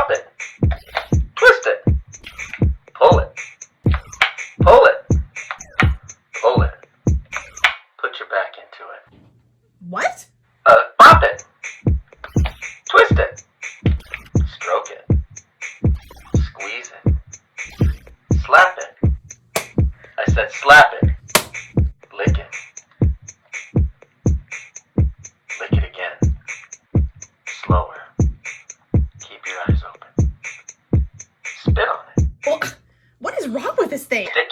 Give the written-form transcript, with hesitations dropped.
Pop it. Twist it. Pull it. Pull it. Pull it. Put your back into it. What? Pop it. Twist it. Stroke it. Squeeze it. Slap it. I said slap it. Lick it. Lick it again. Slower. Keep your eyes open. Spit on it. Well, what is wrong with this thing? Stick